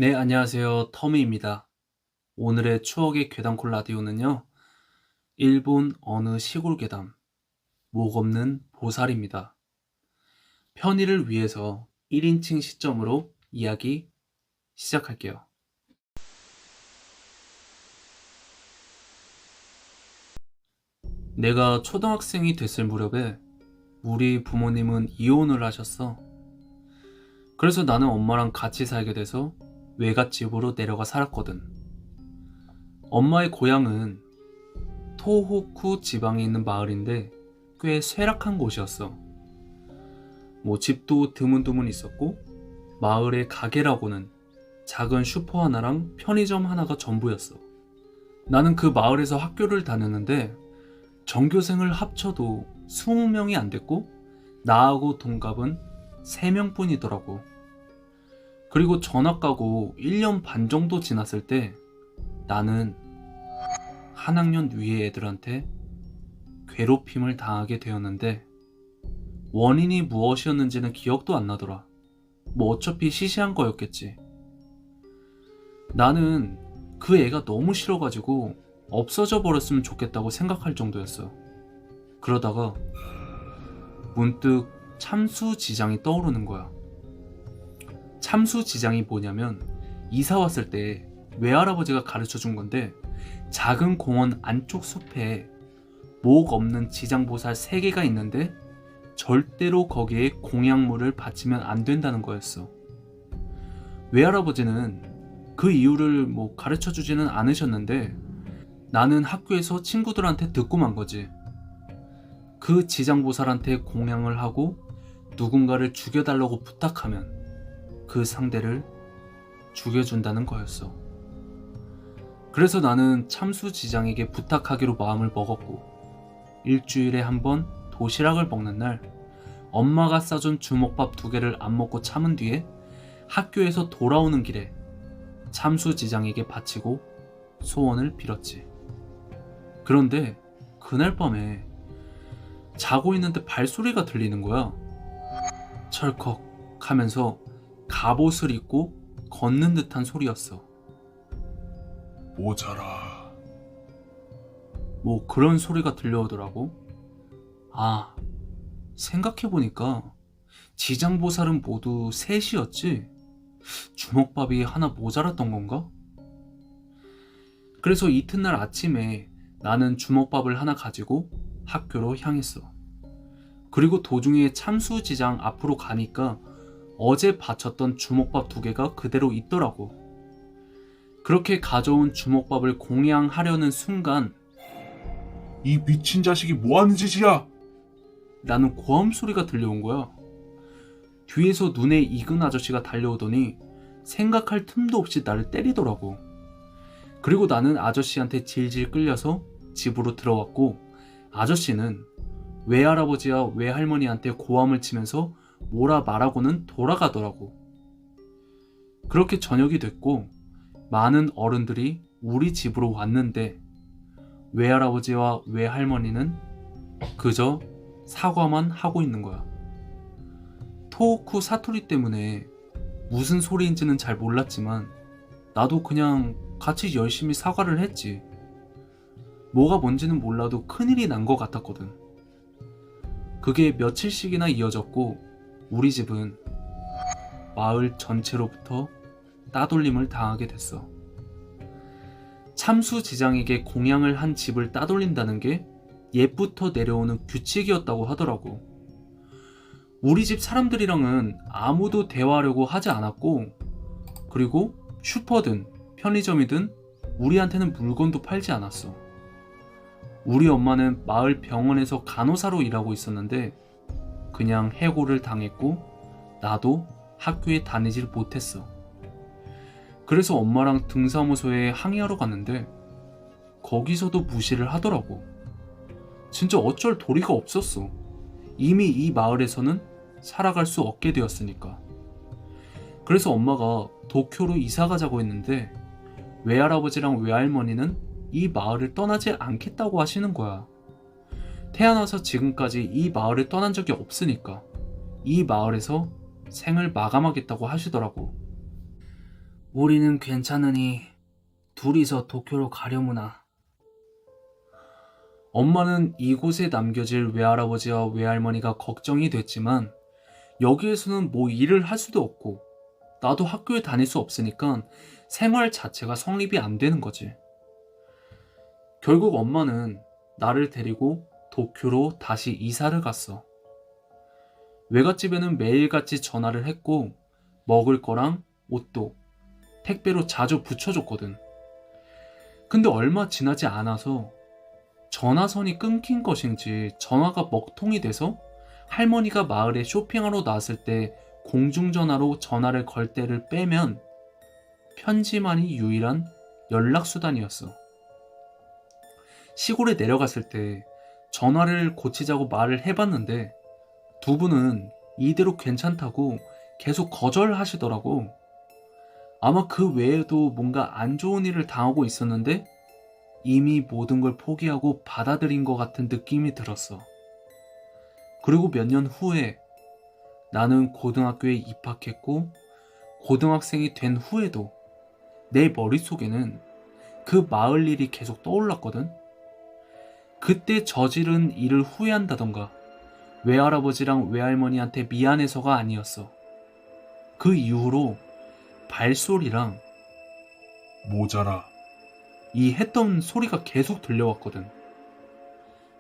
네, 안녕하세요. 터미입니다. 오늘의 추억의 괴담콜 라디오는요, 일본 어느 시골 괴담, 목 없는 보살입니다. 편의를 위해서 1인칭 시점으로 이야기 시작할게요. 내가 초등학생이 됐을 무렵에 우리 부모님은 이혼을 하셨어. 그래서 나는 엄마랑 같이 살게 돼서 외갓집으로 내려가 살았거든. 엄마의 고향은 토호쿠 지방에 있는 마을인데 꽤 쇠락한 곳이었어. 집도 드문드문 있었고 마을의 가게라고는 작은 슈퍼 하나랑 편의점 하나가 전부였어. 나는 그 마을에서 학교를 다녔는데 전교생을 합쳐도 20명이 안 됐고 나하고 동갑은 3명뿐이더라고. 그리고 전학 가고 1년 반 정도 지났을 때 나는 한 학년 위의 애들한테 괴롭힘을 당하게 되었는데 원인이 무엇이었는지는 기억도 안 나더라. 어차피 시시한 거였겠지. 나는 그 애가 너무 싫어가지고 없어져 버렸으면 좋겠다고 생각할 정도였어. 그러다가 문득 참수지장이 떠오르는 거야. 참수지장이 뭐냐면 이사 왔을 때 외할아버지가 가르쳐 준 건데 작은 공원 안쪽 숲에 목 없는 지장보살 3개가 있는데 절대로 거기에 공약물을 바치면 안 된다는 거였어. 외할아버지는 그 이유를 가르쳐 주지는 않으셨는데 나는 학교에서 친구들한테 듣고 만 거지. 그 지장보살한테 공양을 하고 누군가를 죽여달라고 부탁하면 그 상대를 죽여준다는 거였어. 그래서 나는 참수지장에게 부탁하기로 마음을 먹었고 일주일에 한 번 도시락을 먹는 날 엄마가 싸준 주먹밥 2개를 안 먹고 참은 뒤에 학교에서 돌아오는 길에 참수지장에게 바치고 소원을 빌었지. 그런데 그날 밤에 자고 있는데 발소리가 들리는 거야. 철컥 하면서 갑옷을 입고 걷는 듯한 소리였어. 모자라. 그런 소리가 들려오더라고. 생각해보니까 지장보살은 모두 셋이었지? 주먹밥이 하나 모자랐던 건가? 그래서 이튿날 아침에 나는 주먹밥을 하나 가지고 학교로 향했어. 그리고 도중에 참수지장 앞으로 가니까 어제 바쳤던 주먹밥 2개가 그대로 있더라고. 그렇게 가져온 주먹밥을 공양하려는 순간 이 미친 자식이 뭐하는 짓이야? 나는 고함 소리가 들려온 거야. 뒤에서 눈에 익은 아저씨가 달려오더니 생각할 틈도 없이 나를 때리더라고. 그리고 나는 아저씨한테 질질 끌려서 집으로 들어왔고 아저씨는 외할아버지와 외할머니한테 고함을 치면서 뭐라 말하고는 돌아가더라고. 그렇게 저녁이 됐고 많은 어른들이 우리 집으로 왔는데 외할아버지와 외할머니는 그저 사과만 하고 있는 거야. 토호쿠 사투리 때문에 무슨 소리인지는 잘 몰랐지만 나도 그냥 같이 열심히 사과를 했지. 뭐가 뭔지는 몰라도 큰일이 난 것 같았거든. 그게 며칠씩이나 이어졌고 우리 집은 마을 전체로부터 따돌림을 당하게 됐어. 참수지장에게 공양을 한 집을 따돌린다는 게 옛부터 내려오는 규칙이었다고 하더라고. 우리 집 사람들이랑은 아무도 대화하려고 하지 않았고 그리고 슈퍼든 편의점이든 우리한테는 물건도 팔지 않았어. 우리 엄마는 마을 병원에서 간호사로 일하고 있었는데 그냥 해고를 당했고 나도 학교에 다니질 못했어. 그래서 엄마랑 등사무소에 항의하러 갔는데 거기서도 무시를 하더라고. 진짜 어쩔 도리가 없었어. 이미 이 마을에서는 살아갈 수 없게 되었으니까. 그래서 엄마가 도쿄로 이사 가자고 했는데 외할아버지랑 외할머니는 이 마을을 떠나지 않겠다고 하시는 거야. 태어나서 지금까지 이 마을을 떠난 적이 없으니까 이 마을에서 생을 마감하겠다고 하시더라고. 우리는 괜찮으니 둘이서 도쿄로 가려무나. 엄마는 이곳에 남겨질 외할아버지와 외할머니가 걱정이 됐지만 여기에서는 뭐 일을 할 수도 없고 나도 학교에 다닐 수 없으니까 생활 자체가 성립이 안 되는 거지. 결국 엄마는 나를 데리고 도쿄로 다시 이사를 갔어. 외갓집에는 매일같이 전화를 했고 먹을 거랑 옷도 택배로 자주 붙여줬거든. 근데 얼마 지나지 않아서 전화선이 끊긴 것인지 전화가 먹통이 돼서 할머니가 마을에 쇼핑하러 나왔을 때 공중전화로 전화를 걸 때를 빼면 편지만이 유일한 연락수단이었어. 시골에 내려갔을 때 전화를 고치자고 말을 해봤는데 두 분은 이대로 괜찮다고 계속 거절하시더라고. 아마 그 외에도 뭔가 안 좋은 일을 당하고 있었는데 이미 모든 걸 포기하고 받아들인 것 같은 느낌이 들었어. 그리고 몇 년 후에 나는 고등학교에 입학했고 고등학생이 된 후에도 내 머릿속에는 그 마을 일이 계속 떠올랐거든. 그때 저지른 일을 후회한다던가 외할아버지랑 외할머니한테 미안해서가 아니었어. 그 이후로 발소리랑 모자라. 이 했던 소리가 계속 들려왔거든.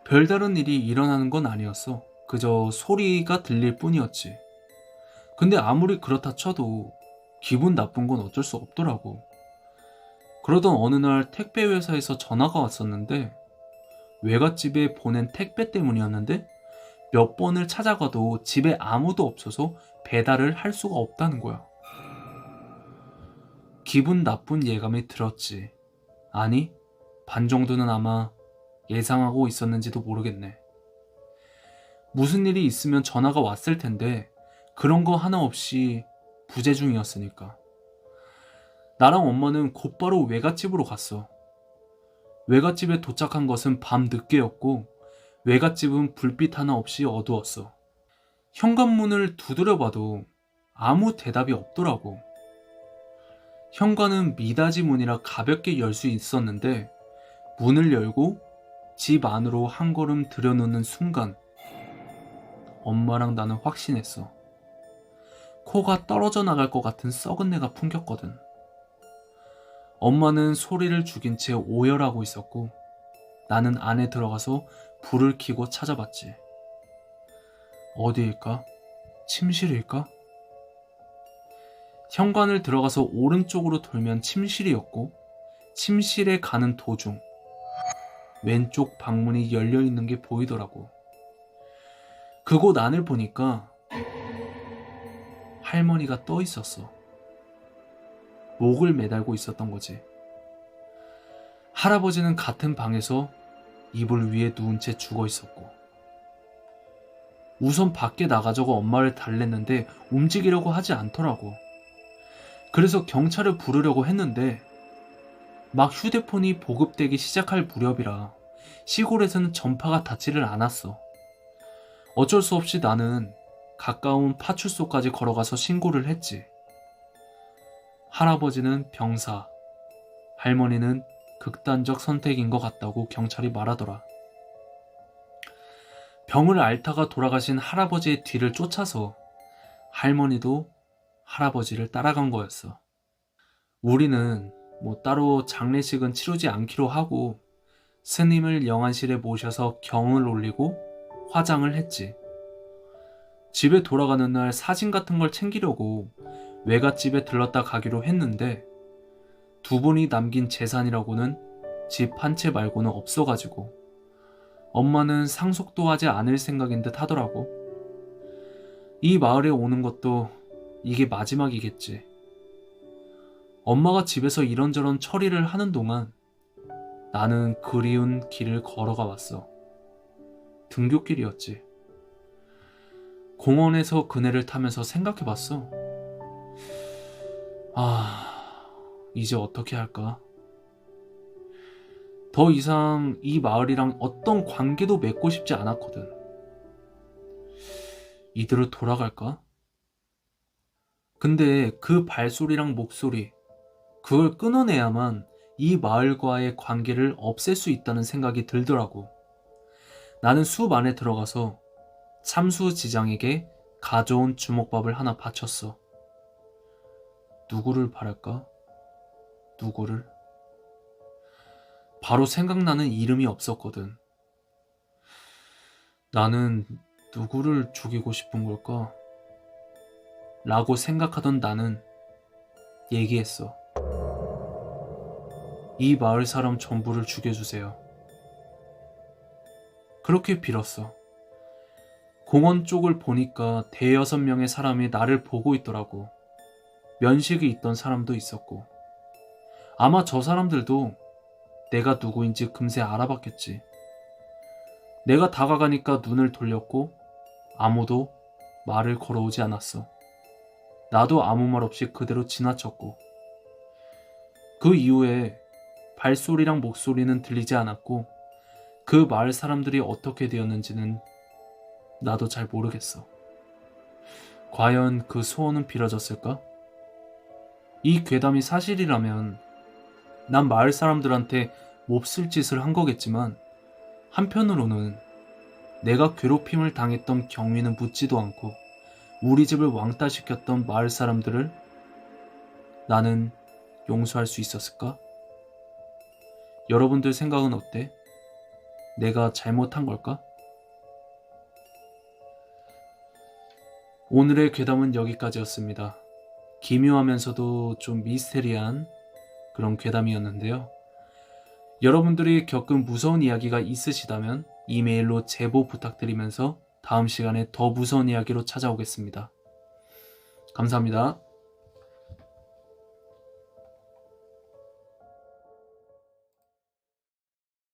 별다른 일이 일어나는 건 아니었어. 그저 소리가 들릴 뿐이었지. 근데 아무리 그렇다 쳐도 기분 나쁜 건 어쩔 수 없더라고. 그러던 어느 날 택배 회사에서 전화가 왔었는데 외갓집에 보낸 택배 때문이었는데 몇 번을 찾아가도 집에 아무도 없어서 배달을 할 수가 없다는 거야. 기분 나쁜 예감이 들었지. 아니, 반 정도는 아마 예상하고 있었는지도 모르겠네. 무슨 일이 있으면 전화가 왔을 텐데 그런 거 하나 없이 부재중이었으니까. 나랑 엄마는 곧바로 외갓집으로 갔어. 외갓집에 도착한 것은 밤 늦게였고 외갓집은 불빛 하나 없이 어두웠어. 현관문을 두드려봐도 아무 대답이 없더라고. 현관은 미닫이 문이라 가볍게 열 수 있었는데 문을 열고 집 안으로 한 걸음 들여놓는 순간 엄마랑 나는 확신했어. 코가 떨어져 나갈 것 같은 썩은 내가 풍겼거든. 엄마는 소리를 죽인 채 오열하고 있었고 나는 안에 들어가서 불을 켜고 찾아봤지. 어디일까? 침실일까? 현관을 들어가서 오른쪽으로 돌면 침실이었고 침실에 가는 도중 왼쪽 방문이 열려있는 게 보이더라고. 그곳 안을 보니까 할머니가 떠 있었어. 목을 매달고 있었던 거지. 할아버지는 같은 방에서 이불 위에 누운 채 죽어 있었고. 우선 밖에 나가자고 엄마를 달랬는데 움직이려고 하지 않더라고. 그래서 경찰을 부르려고 했는데 막 휴대폰이 보급되기 시작할 무렵이라 시골에서는 전파가 닿지를 않았어. 어쩔 수 없이 나는 가까운 파출소까지 걸어가서 신고를 했지. 할아버지는 병사, 할머니는 극단적 선택인 것 같다고 경찰이 말하더라. 병을 앓다가 돌아가신 할아버지의 뒤를 쫓아서 할머니도 할아버지를 따라간 거였어. 우리는 뭐 따로 장례식은 치르지 않기로 하고 스님을 영안실에 모셔서 경을 올리고 화장을 했지. 집에 돌아가는 날 사진 같은 걸 챙기려고 외갓집에 들렀다 가기로 했는데 두 분이 남긴 재산이라고는 집 한 채 말고는 없어가지고 엄마는 상속도 하지 않을 생각인 듯 하더라고. 이 마을에 오는 것도 이게 마지막이겠지. 엄마가 집에서 이런저런 처리를 하는 동안 나는 그리운 길을 걸어가 왔어. 등굣길이었지. 공원에서 그네를 타면서 생각해봤어. 이제 어떻게 할까? 더 이상 이 마을이랑 어떤 관계도 맺고 싶지 않았거든. 이대로 돌아갈까? 근데 그 발소리랑 목소리, 그걸 끊어내야만 이 마을과의 관계를 없앨 수 있다는 생각이 들더라고. 나는 숲 안에 들어가서 참수지장에게 가져온 주먹밥을 하나 바쳤어. 누구를 바랄까? 누구를? 바로 생각나는 이름이 없었거든. 나는 누구를 죽이고 싶은 걸까? 라고 생각하던 나는 얘기했어. 이 마을 사람 전부를 죽여주세요. 그렇게 빌었어. 공원 쪽을 보니까 대여섯 명의 사람이 나를 보고 있더라고. 면식이 있던 사람도 있었고. 아마 저 사람들도 내가 누구인지 금세 알아봤겠지. 내가 다가가니까 눈을 돌렸고 아무도 말을 걸어오지 않았어. 나도 아무 말 없이 그대로 지나쳤고. 그 이후에 발소리랑 목소리는 들리지 않았고 그 마을 사람들이 어떻게 되었는지는 나도 잘 모르겠어. 과연 그 소원은 빌어졌을까? 이 괴담이 사실이라면 난 마을 사람들한테 몹쓸 짓을 한 거겠지만 한편으로는 내가 괴롭힘을 당했던 경위는 묻지도 않고 우리 집을 왕따시켰던 마을 사람들을 나는 용서할 수 있었을까? 여러분들 생각은 어때? 내가 잘못한 걸까? 오늘의 괴담은 여기까지였습니다. 기묘하면서도 좀 미스테리한 그런 괴담이었는데요. 여러분들이 겪은 무서운 이야기가 있으시다면 이메일로 제보 부탁드리면서 다음 시간에 더 무서운 이야기로 찾아오겠습니다. 감사합니다.